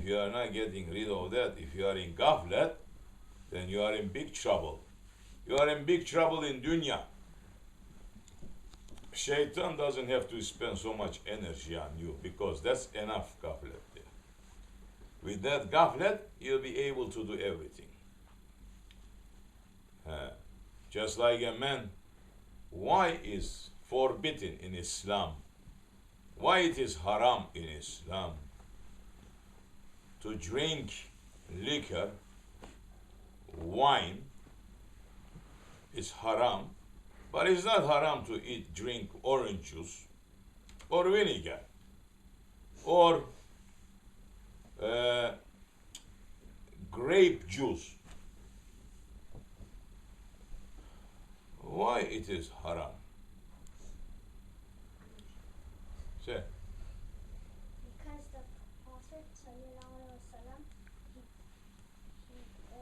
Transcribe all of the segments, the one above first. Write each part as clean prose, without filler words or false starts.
you are not getting rid of that, if you are in ghaflat, then you are in big trouble. You are in big trouble in dunya. Shaitan doesn't have to spend so much energy on you because that's enough ghaflat there. With that ghaflat, you'll be able to do everything. Just like a man, why is forbidden in Islam? Why it is haram in Islam to drink liquor, wine is haram, but it's not haram to drink orange juice or vinegar or grape juice. Why it is haram? Say. Because the Prophet ﷺ, he said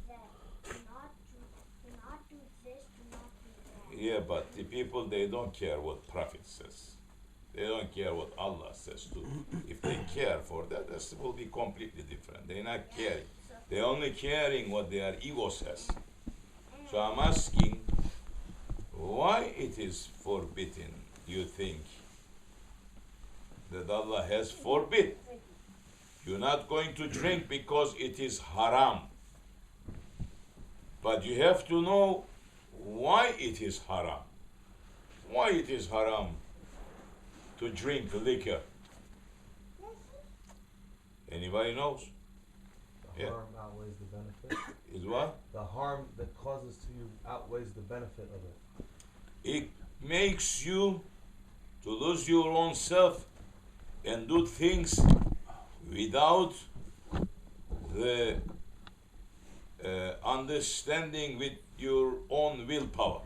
that do not do this, do not do that. Yeah, but the people, they don't care what Prophet says. They don't care what Allah says too. If they care for that, this will be completely different. They're not caring. They're only caring what their ego says. So I'm asking, why it is forbidden, you think, that Allah has forbid? You're not going to drink because it is haram. But you have to know why it is haram. Why it is haram to drink liquor? Anybody knows? The harm outweighs the benefit. Is what? The harm that causes to you outweighs the benefit of it. It makes you to lose your own self and do things without the understanding with your own willpower.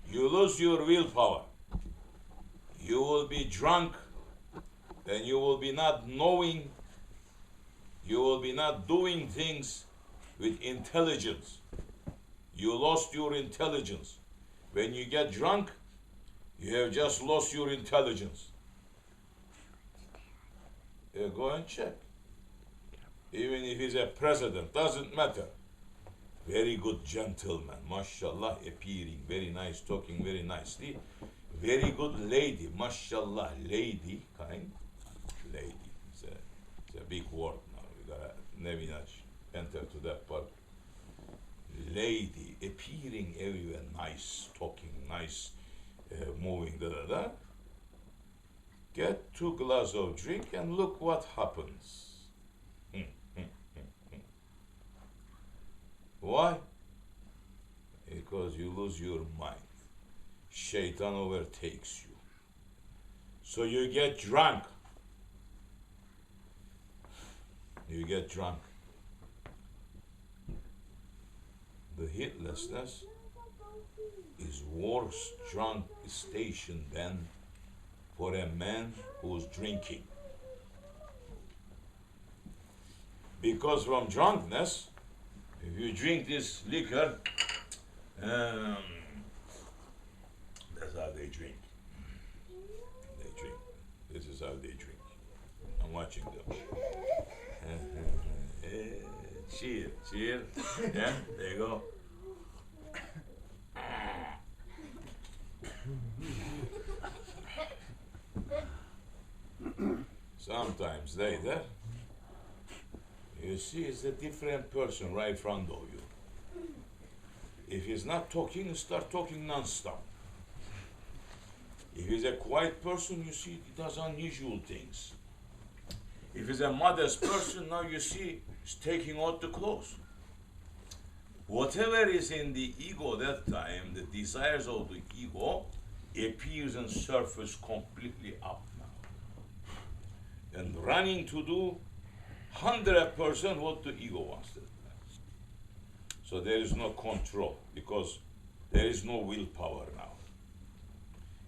You lose your willpower. You will be drunk and you will be not knowing, you will be not doing things with intelligence. You lost your intelligence. When you get drunk, you have just lost your intelligence. Go and check. Even if he's a president, doesn't matter. Very good gentleman, mashallah, appearing, very nice, talking very nicely. Very good lady, mashallah, lady, kind, lady. It's a big word now. We gotta maybe not enter to that part. Lady, appearing everywhere, nice, talking, nice, moving, da da da. Get 2 glasses of drink and look what happens. Why? Because you lose your mind. Shaitan overtakes you. So you get drunk. You get drunk. The heedlessness is worse drunk station than for a man who's drinking. Because from drunkenness, if you drink this liquor, that's how they drink. They drink. This is how they drink. I'm watching them. Cheer, cheer. Yeah, there you go. Sometimes later, you see it's a different person right in front of you. If he's not talking, you start talking non-stop. If he's a quiet person, you see he does unusual things. If he's a modest person, now you see he's taking out the clothes. Whatever is in the ego that time, the desires of the ego, appears and surfaces completely up now. And running to do 100% what the ego wants to do. So there is no control because there is no willpower now.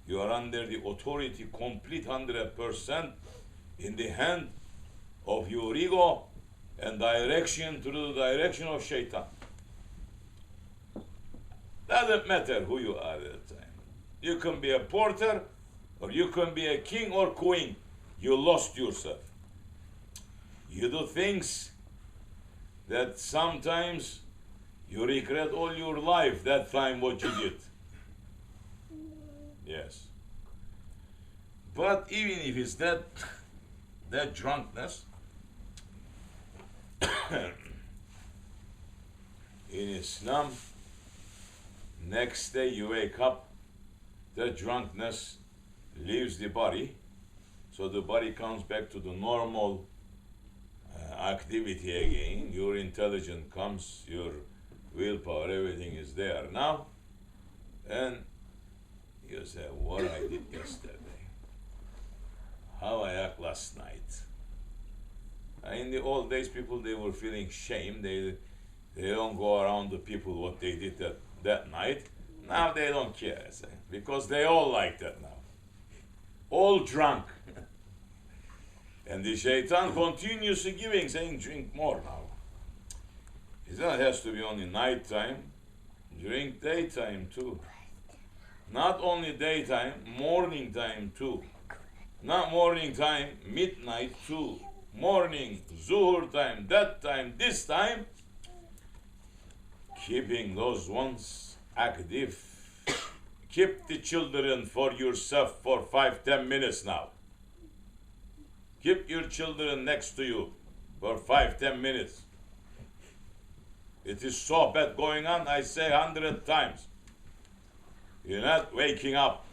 You are under the authority, complete 100% in the hand of your ego and direction through the direction of shaitan. Doesn't matter who you are at the time. You can be a porter or you can be a king or queen. You lost yourself. You do things that sometimes you regret all your life that time what you did. Yes. But even if it's that drunkenness, in Islam, next day you wake up, the drunkenness leaves the body, so the body comes back to the normal activity again. Your intelligence comes, your willpower, everything is there now, and you say, what I did yesterday, how I act last night. In the old days, people, they were feeling shame. They don't go around the people what they did that night. Now they don't care, because they all like that now. All drunk. And the shaitan continues giving, saying, drink more now. It doesn't have to be only night time. Drink daytime too. Not only daytime, morning time too. Not morning time, midnight too. Morning, zuhur time, that time, this time. Keeping those ones active. Keep the children for yourself for 5-10 minutes now. Keep your children next to you for 5-10 minutes. It is sohbet going on, I say 100 times. You're not waking up.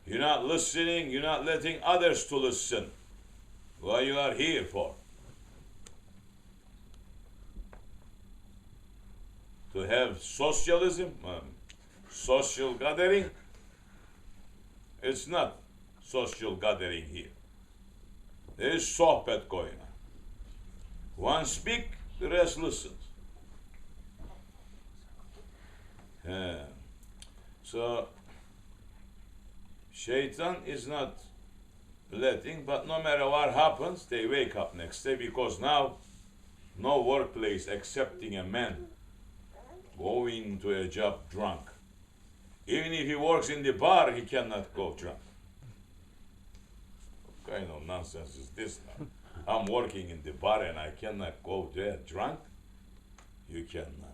You're not listening. You're not letting others to listen. What you are here for? To have socialism, social gathering? It's not social gathering here. There is sohbet going on. One speak, the rest listens. So, shaitan is not letting, but no matter what happens, they wake up next day, because now no workplace accepting a man going to a job drunk. Even if he works in the bar, he cannot go drunk. What kind of nonsense is this now? I'm working in the bar and I cannot go there drunk? You cannot.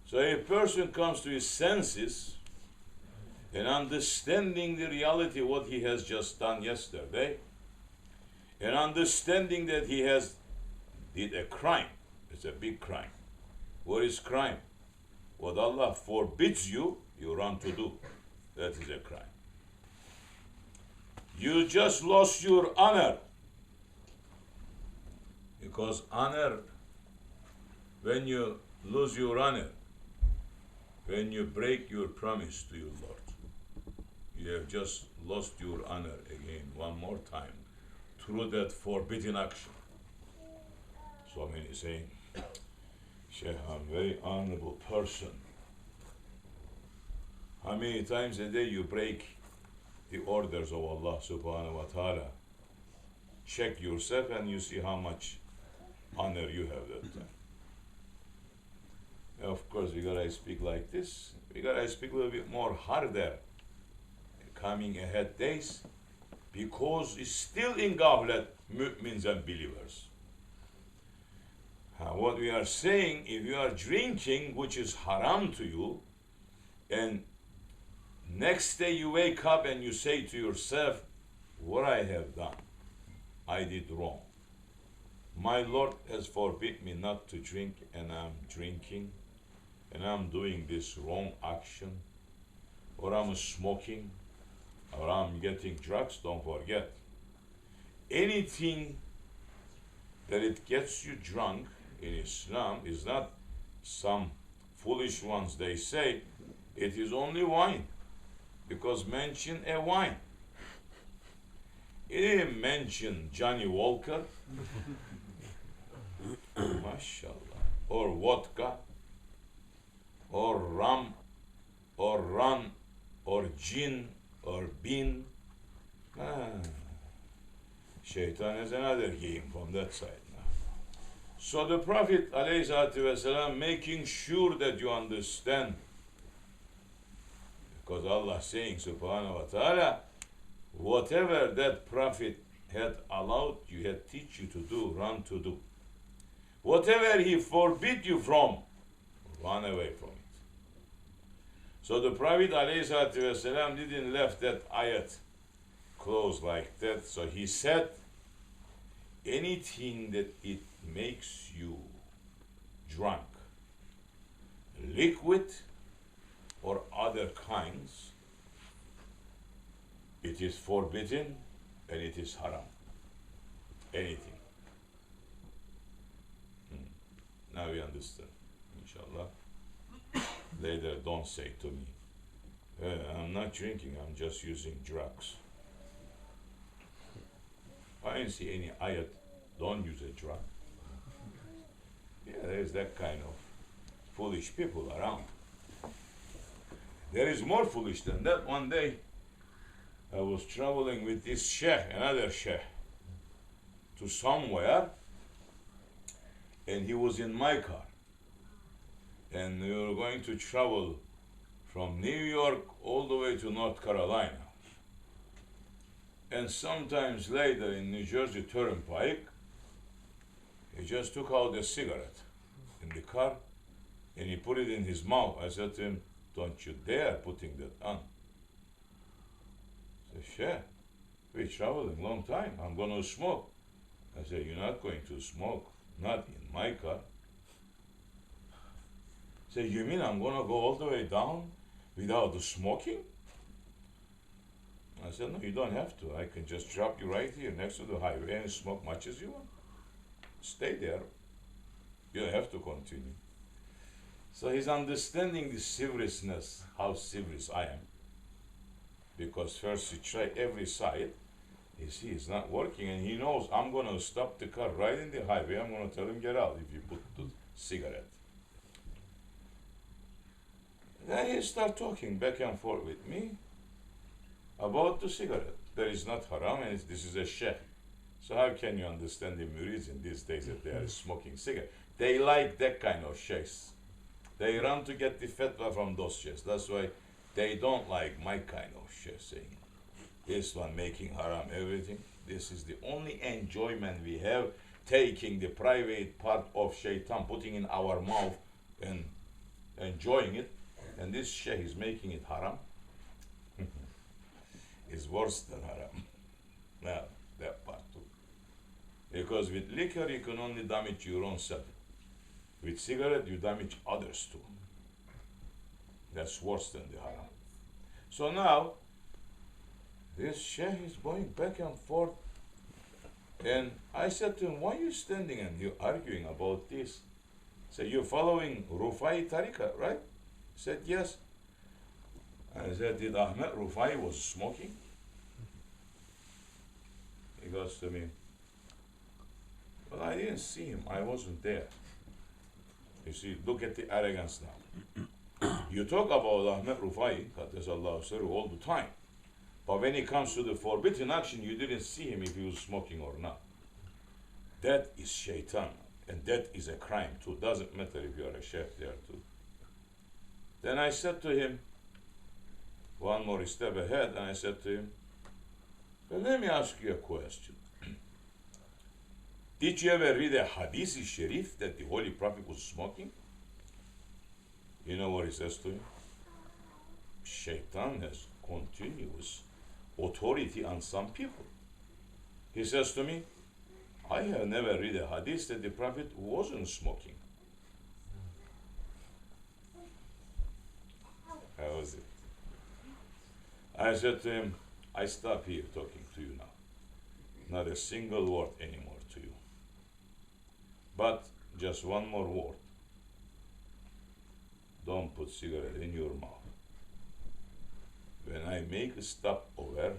So a person comes to his senses and understanding the reality what he has just done yesterday, and understanding that he has did a crime. It's a big crime. What is crime? What Allah forbids you, you run to do. That is a crime. You just lost your honor. Because honor, when you lose your honor, when you break your promise to your Lord, you have just lost your honor again one more time through that forbidden action. So many saying, Sheikh, I'm a very honorable person. How many times a day you break the orders of Allah subhanahu wa ta'ala? Check yourself and you see how much honor you have that time. Of course, we gotta speak like this. We gotta speak a little bit more harder coming ahead days, because it's still in ghaflat, mu'mins and believers. What we are saying, if you are drinking, which is haram to you, and next day you wake up and you say to yourself, what I have done, I did wrong. My Lord has forbid me not to drink, and I'm drinking, and I'm doing this wrong action, or I'm smoking, or I'm getting drugs. Don't forget, anything that it gets you drunk in Islam is not some foolish ones. They say it is only wine, because mention a wine. It didn't mention Johnny Walker, mashallah, or vodka, or rum, or run, or gin, or bean. Shaitan has another game from that side now. So the Prophet ﷺ making sure that you understand, because Allah saying subhanahu wa ta'ala, whatever that Prophet had allowed you, had teach you to do, run to do. Whatever he forbid you from, run away from it. So the Prophet ﷺ didn't left that ayat closed like that. So he said, anything that it makes you drunk, liquid or other kinds, it is forbidden and it is haram. Anything. Now we understand, inshallah. Later, don't say to me, I'm not drinking, I'm just using drugs. I didn't see any ayat, don't use a drug. Yeah, there's that kind of foolish people around. There is more foolish than that. One day, I was traveling with this sheikh, another sheikh, to somewhere, and he was in my car. And we were going to travel from New York all the way to North Carolina. And sometimes later in New Jersey Turnpike, he just took out a cigarette in the car and he put it in his mouth. I said to him, don't you dare putting that on. He said, Sheikh, we're traveling a long time, I'm going to smoke. I said, you're not going to smoke, not in my car. He said, you mean I'm going to go all the way down without the smoking? I said, no, you don't have to. I can just drop you right here next to the highway and smoke much as you want. Stay there. You don't have to continue. So he's understanding the seriousness, how serious I am. Because first he tried every side. You see, it's not working, and he knows I'm going to stop the car right in the highway. I'm going to tell him, get out if you put the cigarette. Then he start talking back and forth with me about the cigarette. That is not haram, and this is a sheikh. So how can you understand the murids in these days that they are smoking cigarette? They like that kind of sheikhs. They run to get the fatwa from those sheikhs. That's why they don't like my kind of sheikh saying, this one making haram everything. This is the only enjoyment we have, taking the private part of shaitan, putting in our mouth and enjoying it. And this sheikh is making it haram. It's worse than haram. Now, that part too. Because with liquor, you can only damage your own self. With cigarette, you damage others too. That's worse than the haram. So now, this sheikh is going back and forth. And I said to him, why are you standing and you're arguing about this? He said, you're following Rufai Tariqa, right? He said, yes. I said, did Ahmed Rufai was smoking? He goes to me, well, I didn't see him. I wasn't there. You see, look at the arrogance now. You talk about Ahmed Rufai, all the time. But when it comes to the forbidden action, you didn't see him if he was smoking or not. That is shaitan. And that is a crime too. Doesn't matter if you are a sheikh there too. Then I said to him, one more step ahead, and I said to him, well, let me ask you a question. Did you ever read a hadith sharif that the Holy Prophet was smoking? You know what he says to him? Shaitan has continuous authority on some people. He says to me, I have never read a hadith that the Prophet wasn't smoking. How was it? I said to him, I stop here talking to you now. Not a single word anymore to you. But just one more word. Don't put cigarette in your mouth. When I make a stop over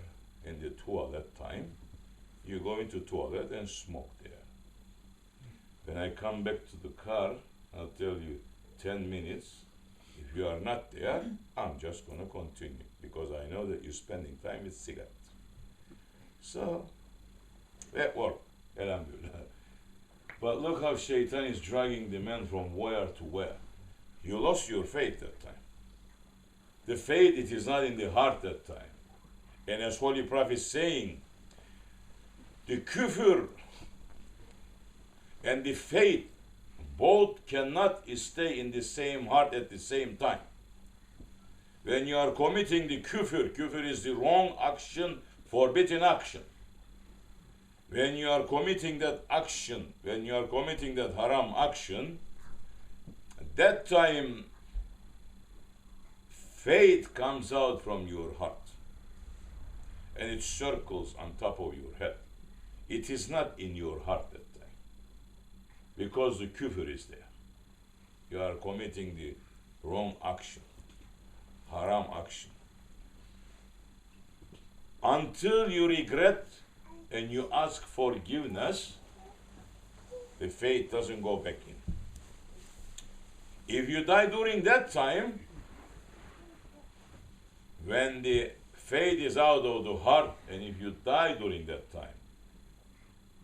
in the toilet time, you go into toilet and smoke there. When I come back to the car, I'll tell you 10 minutes. If you are not there, I'm just going to continue because I know that you're spending time with cigarette. So, that worked, alhamdulillah. But look how shaitan is dragging the man from where to where. You lost your faith that time. The faith, it is not in the heart that time. And as Holy Prophet is saying, the kufr and the faith both cannot stay in the same heart at the same time. When you are committing the kufr is the wrong action, forbidden action. When you are committing that action, when you are committing that haram action, at that time faith comes out from your heart and it circles on top of your head. It is not in your heart that time because the kufr is there. You are committing the wrong action, haram action. Until you regret and you ask forgiveness, the faith doesn't go back in. If you die during that time, when the faith is out of the heart, and if you die during that time,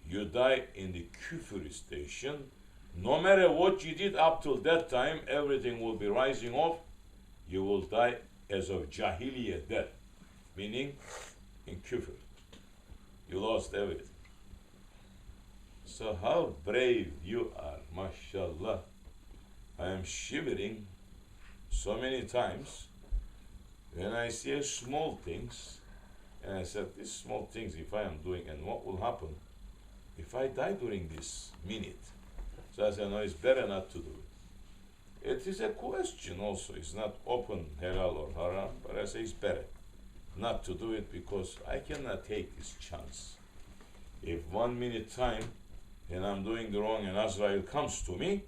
you die in the kufr station. No matter what you did up till that time, everything will be rising off. You will die as of jahiliyyah death, meaning in kufr. You lost everything. So how brave you are, mashallah. I am shivering so many times when I see small things, and I said, these small things, if I am doing, and what will happen if I die during this minute? So I said, no, it's better not to do it. It is a question also. It's not open halal or haram, but I say it's better not to do it because I cannot take this chance. If 1 minute time and I'm doing the wrong and Azrael comes to me,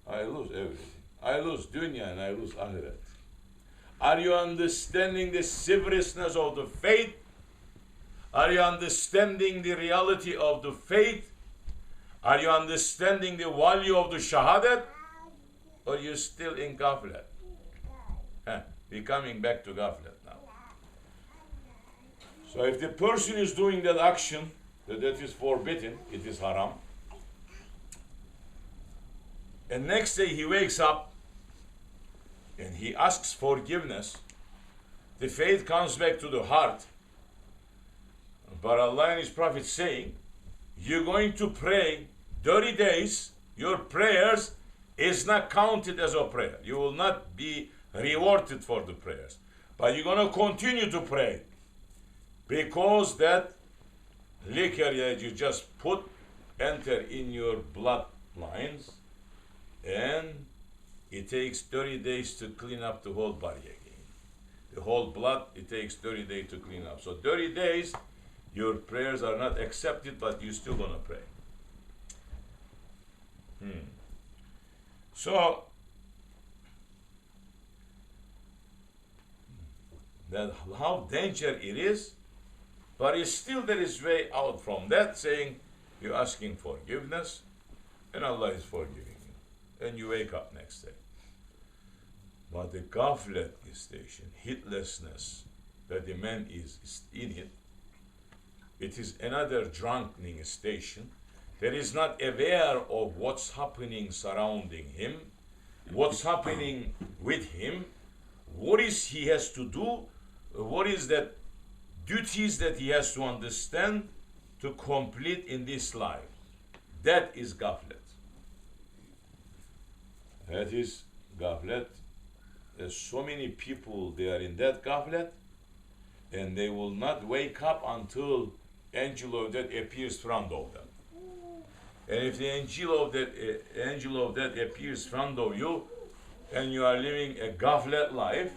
I lose everything. I lose dunya and I lose akhirat. Are you understanding the seriousness of the faith? Are you understanding the reality of the faith? Are you understanding the value of the shahadat? Or you still in ghaflat? We're coming back to ghaflat now. So if the person is doing that action, that is forbidden, it is haram. And next day he wakes up and he asks forgiveness. The faith comes back to the heart. But Allah and His Prophet saying, you're going to pray 30 days, your prayers is not counted as a prayer. You will not be rewarded for the prayers. But you're going to continue to pray. Because that liquor that you just enter in your bloodlines, and it takes 30 days to clean up the whole body again. The whole blood, it takes 30 days to clean up. So 30 days, your prayers are not accepted, but you're still going to pray. So, that how dangerous it is, but it's still there is way out from that, saying you're asking forgiveness, and Allah is forgiving you. And you wake up next day. But the ghaflat station, heedlessness, that the man is in it, it is another drunkening station that is not aware of what's happening surrounding him, what's happening with him, what is he has to do, what is that duties that he has to understand to complete in this life. That is ghaflat. That is ghaflat. There's so many people, they are in that ghaflat, and they will not wake up until angel of death appears in front of them. And if the angel of death appears in front of you, and you are living a ghaflat life,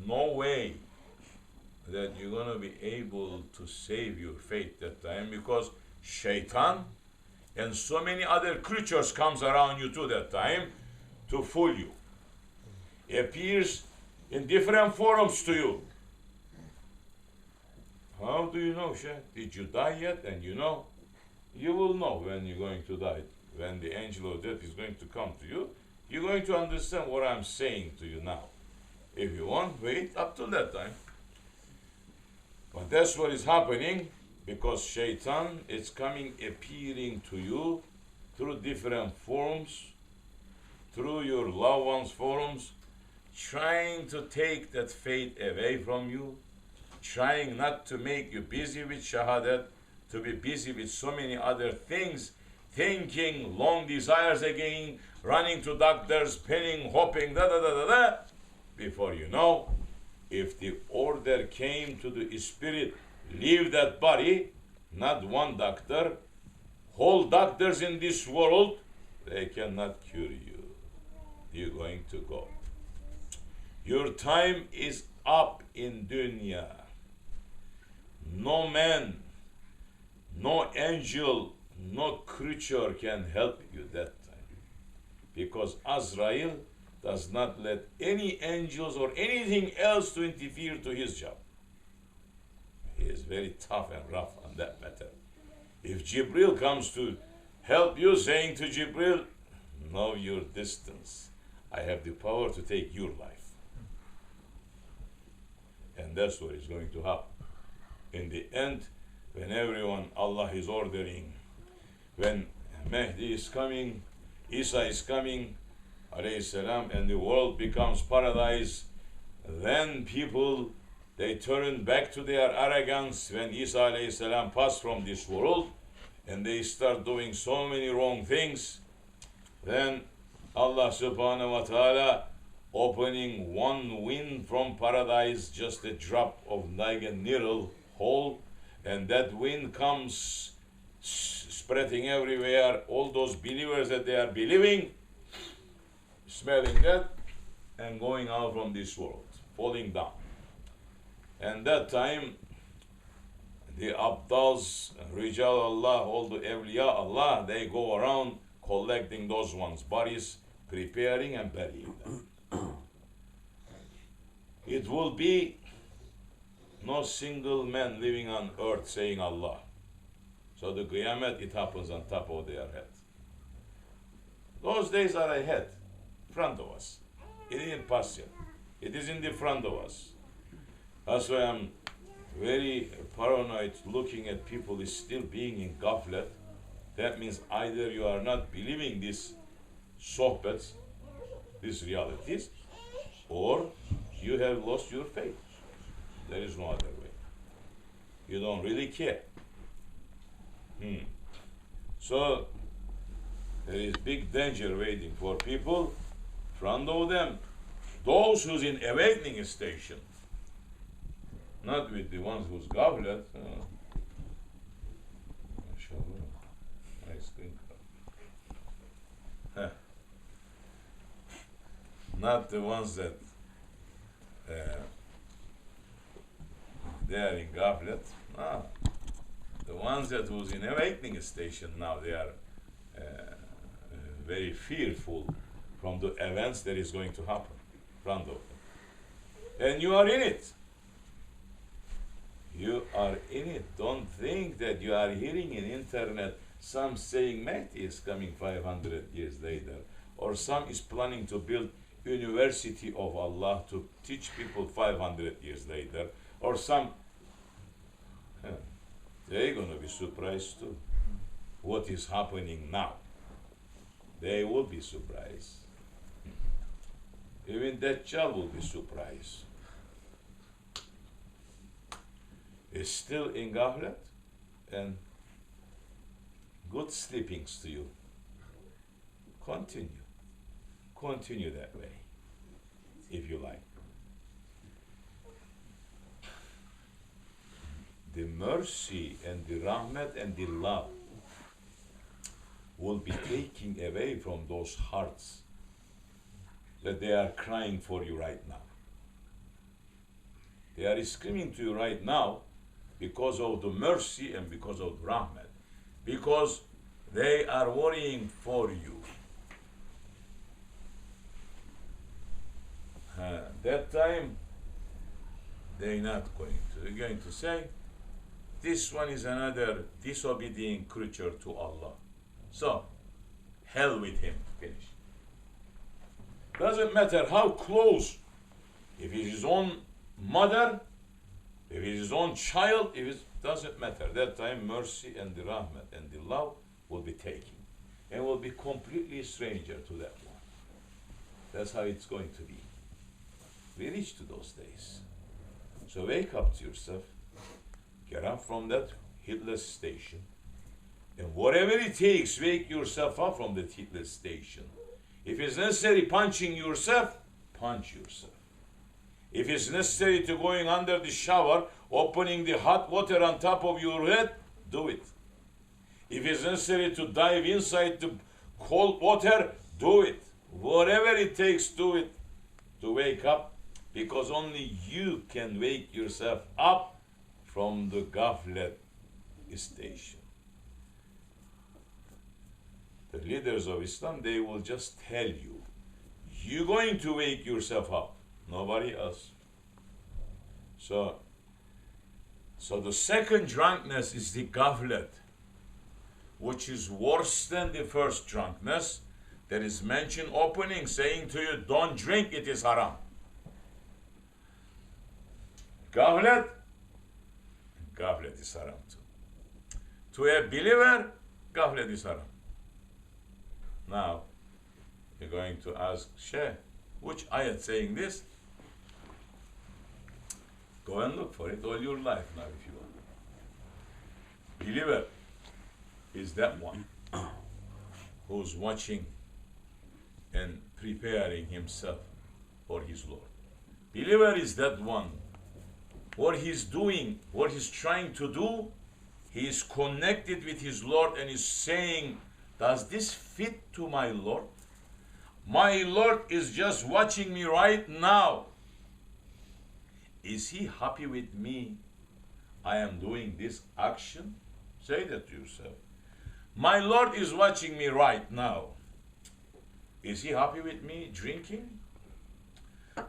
no way that you're going to be able to save your faith that time, because shaitan and so many other creatures comes around you too that time to fool you. Appears in different forms to you. How do you know, Sheikh? Did you die yet? And you know? You will know when you're going to die. When the angel of death is going to come to you, you're going to understand what I'm saying to you now. If you want, wait up till that time. But that's what is happening, because shaitan is coming, appearing to you through different forms, through your loved ones' forms, trying to take that faith away from you, trying not to make you busy with shahadat, to be busy with so many other things, thinking long desires again, running to doctors, pinning, hoping, da da da da da. Before you know, if the order came to the spirit, leave that body, not one doctor, whole doctors in this world, they cannot cure you. You're going to go. Your time is up in dunya. No man, no angel, no creature can help you that time. Because Azrael does not let any angels or anything else to interfere to his job. He is very tough and rough on that matter. If Jibril comes to help you, saying to Jibril, know your distance. I have the power to take your life. And that's what is going to happen. In the end, when everyone, Allah is ordering, when Mahdi is coming, Isa is coming, alayhi salam, and the world becomes paradise, then people, they turn back to their arrogance when Isa alayhi salam passed from this world, and they start doing so many wrong things. Then Allah subhanahu wa ta'ala opening one wind from paradise, just a drop of like a needle hole, and that wind comes spreading everywhere. All those believers that they are believing, smelling that, and going out from this world, falling down. And that time, the Abdals, Rijal Allah, all the Awliya Allah, they go around collecting those ones' bodies, preparing and burying them. It will be no single man living on earth saying Allah. So the Qiyamah, it happens on top of their head. Those days are ahead, front of us. It isn't past yet. It is in the front of us. That's why I'm very paranoid looking at people is still being in ghaflat. That means either you are not believing this sohbet, these realities, or you have lost your faith. There is no other way. You don't really care. So there is big danger waiting for people. Front of them, those who's in awakening station, not with the ones who's ghaflat. MashaAllah. Nice thing. Not the ones that they are in ghaflat. No. The ones that was in awakening station now, they are very fearful from the events that is going to happen in front of them. And you are in it. You are in it. Don't think that you are hearing in internet some saying Mahdi is coming 500 years later, or some is planning to build University of Allah to teach people 500 years later, or some, they're going to be surprised too. What is happening now? They will be surprised. Even Dajjal will be surprised. Is still in ghaflat, and good sleepings to you. Continue that way, if you like. The mercy and the rahmat and the love will be taking away from those hearts that they are crying for you right now. They are screaming to you right now because of the mercy and because of the rahmat, because they are worrying for you. That time, they're not going to. They're going to say, this one is another disobedient creature to Allah. So, hell with him. Finish. Doesn't matter how close. If it's his own mother, if it's his own child, if it doesn't matter. That time, mercy and the rahmat and the love will be taken, and will be completely stranger to that one. That's how it's going to be. We reach to those days. So wake up to yourself, get up from that heedless station, and whatever it takes, wake yourself up from that heedless station. If it's necessary punching yourself, punch yourself. If it's necessary to going under the shower, opening the hot water on top of your head, do it. If it's necessary to dive inside the cold water, do it. Whatever it takes, do it to wake up, because only you can wake yourself up from the ghaflet station. The leaders of Islam, they will just tell you, you're going to wake yourself up, nobody else. So the second drunkenness is the ghaflet, which is worse than the first drunkenness. That is mentioned opening, saying to you, don't drink, it is haram. Ghaflet is haram too. To a believer, ghaflet is haram. Now, you're going to ask, Seyh, which ayat saying this? Go and look for it all your life now if you want. Believer is that one who's watching and preparing himself for his Lord. Believer is that one. What he's doing, what he's trying to do, he is connected with his Lord and is saying, does this fit to my Lord? My Lord is just watching me right now. Is he happy with me? I am doing this action? Say that to yourself. My Lord is watching me right now. Is he happy with me drinking?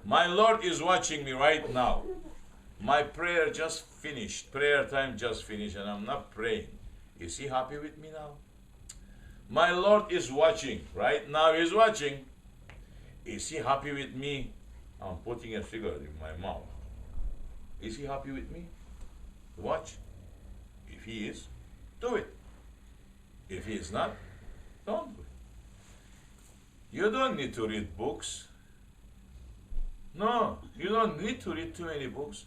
My Lord is watching me right now. My prayer just finished. Prayer time just finished and I'm not praying. Is he happy with me now? My Lord is watching. Right now he's watching. Is he happy with me? I'm putting a cigarette in my mouth. Is he happy with me? Watch. If he is, do it. If he is not, don't do it. You don't need to read books. No, you don't need to read too many books.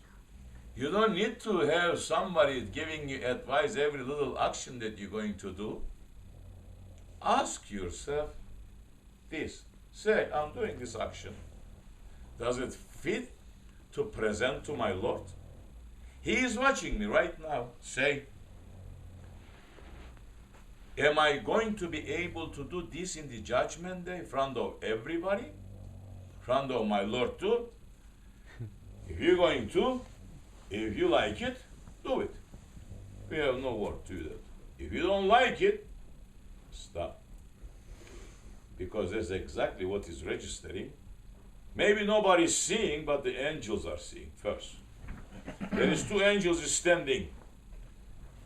You don't need to have somebody giving you advice every little action that you're going to do. Ask yourself this. Say, I'm doing this action. Does it fit to present to my Lord? He is watching me right now. Say, am I going to be able to do this in the judgment day in front of everybody? In front of my Lord too? If you're going to, if you like it, do it. We have no word to that. If you don't like it, stop. Because that's exactly what is registering. Maybe nobody's seeing, but the angels are seeing first. There is two angels standing,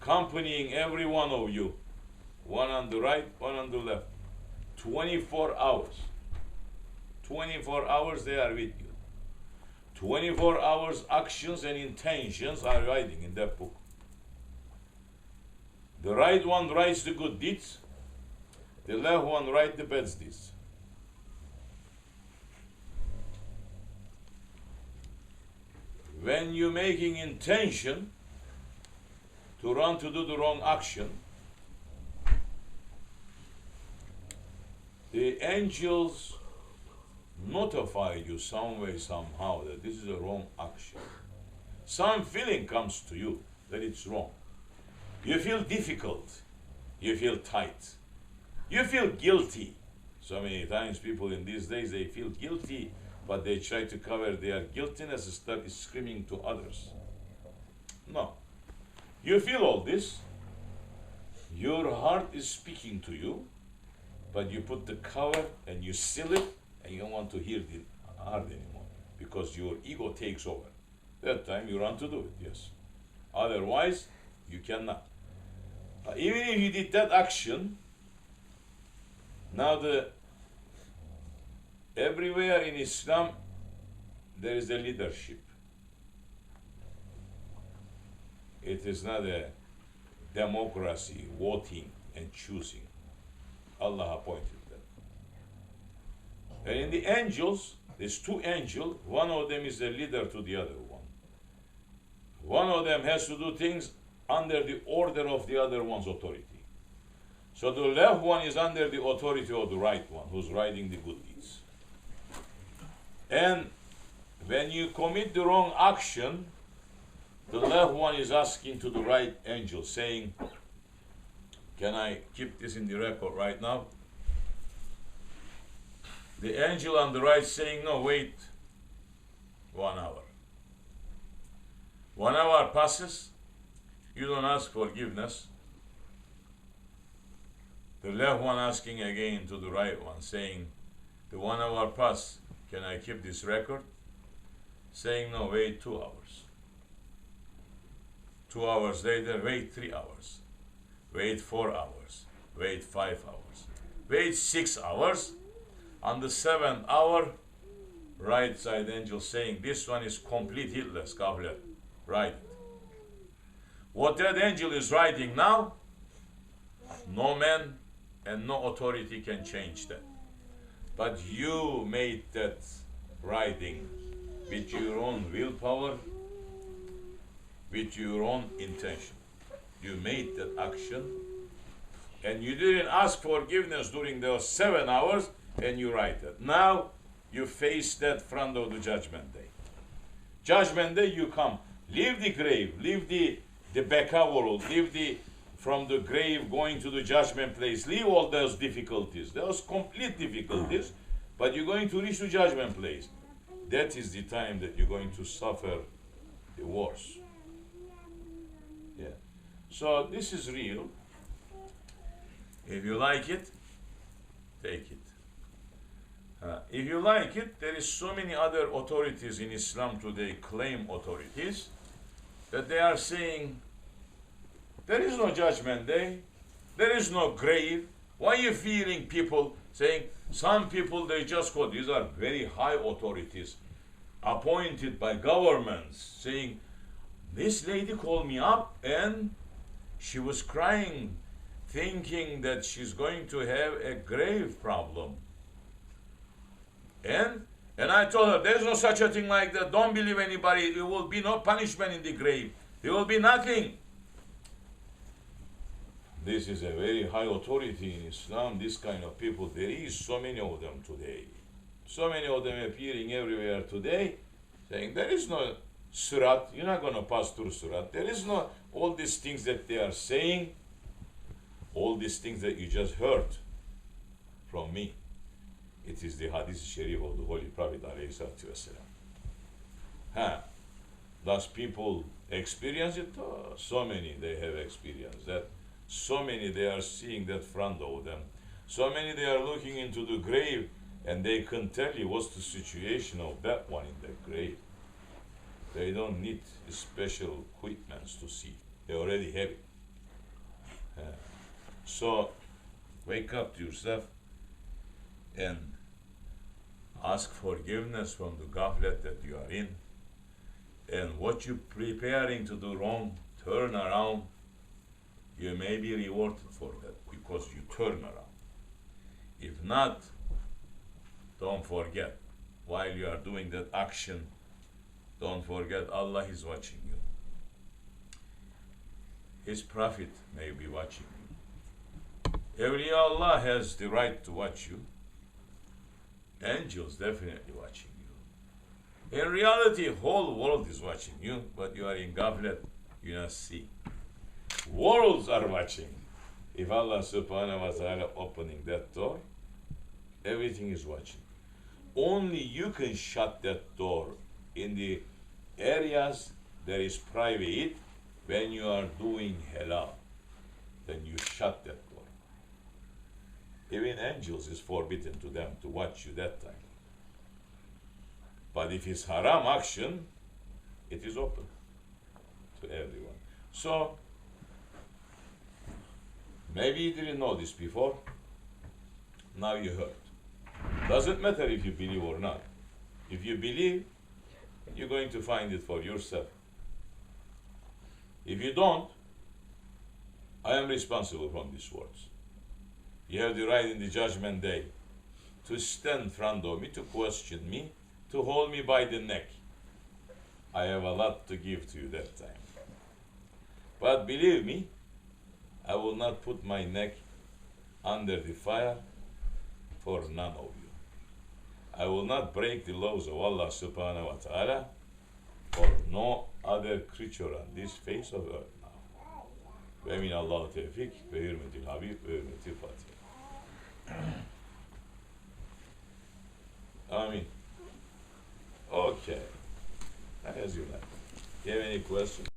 accompanying every one of you. One on the right, one on the left. 24 hours. 24 hours they are with you. 24 hours actions and intentions are writing in that book. The right one writes the good deeds. The left one writes the bad deeds. When you're making intention to run to do the wrong action, the angels notify you some way, somehow, that this is a wrong action. Some feeling comes to you that it's wrong. You feel difficult. You feel tight. You feel guilty. So many times people in these days, they feel guilty, but they try to cover their guiltiness and start screaming to others. No. You feel all this. Your heart is speaking to you, but you put the cover and you seal it, and you don't want to hear the heart anymore because your ego takes over. That time you run to do it, yes. Otherwise, you cannot. Even if you did that action, now everywhere in Islam there is a leadership. It is not a democracy, voting and choosing. Allah appointed them. And in the angels, There's two angels, one of them is the leader to the other one. One of them has to do things under the order of the other one's authority. So the left one is under the authority of the right one, who's writing the good deeds. And when you commit the wrong action, the left one is asking to the right angel, saying, can I keep this in the record right now? The angel on the right saying, no, wait 1 hour. 1 hour passes, you don't ask forgiveness. The left one asking again to the right one, saying, the 1 hour pass, can I keep this record? Saying, no, wait 2 hours. 2 hours later, wait 3 hours. Wait 4 hours. Wait 5 hours. Wait 6 hours. On the 7th hour, right side angel saying, this one is complete heedless, gaflet. Write it. What that angel is writing now, no man and no authority can change that. But you made that writing with your own willpower, with your own intention. You made that action, and you didn't ask forgiveness during those 7 hours, and you write it. Now, you face that front of the judgment day. Judgment day, you come. Leave the grave, leave the Beka world, leave from the grave going to the judgment place, leave all those difficulties, those complete difficulties, but you're going to reach the judgment place. That is the time that you're going to suffer the worst. Yeah. So this is real. If you like it, take it. If you like it, there is so many other authorities in Islam today, claim authorities, that they are saying, there is no judgment day, there is no grave. Why are you fearing people saying, some people, they just go, these are very high authorities, appointed by governments, saying, this lady called me up and she was crying, thinking that she's going to have a grave problem. And I told her, there's no such a thing like that. Don't believe anybody. There will be no punishment in the grave. There will be nothing. This is a very high authority in Islam, this kind of people. There is so many of them today. So many of them appearing everywhere today, saying, there is no surat. You're not going to pass through surat. There is no, all these things that they are saying, all these things that you just heard from me. It is the Hadith Sharif of the Holy Prophet ﷺ. Does people experience it? Oh, so many they have experienced that. So many they are seeing that front of them. So many they are looking into the grave and they can tell you what's the situation of that one in the grave. They don't need special equipment to see. They already have it. So wake up to yourself and ask forgiveness from the ghaflat that you are in, and what you're preparing to do wrong, turn around. You may be rewarded for that because you turn around. If not, don't forget, while you are doing that action, don't forget Allah is watching you. His Prophet may be watching you. Awliya Allah has the right to watch you. Angels definitely watching you. In reality, whole world is watching you, but you are in ghaflat, you not see. Worlds are watching. If Allah subhanahu wa ta'ala opening that door, everything is watching. Only you can shut that door in the areas that is private when you are doing halal. Then you shut that door. Even angels is forbidden to them to watch you that time. But if it's haram action, it is open to everyone. So, maybe you didn't know this before, now you heard. Doesn't matter if you believe or not. If you believe, you're going to find it for yourself. If you don't, I am responsible from these words. You have the right in the judgment day to stand in front of me, to question me, to hold me by the neck. I have a lot to give to you that time. But believe me, I will not put my neck under the fire for none of you. I will not break the laws of Allah subhanahu wa ta'ala for no other creature on this face of earth now. Ve min Allahu tevfik ve hürmetil habib ve hürmetil fatiha. Amin. Okay. As you like. Do you have any questions?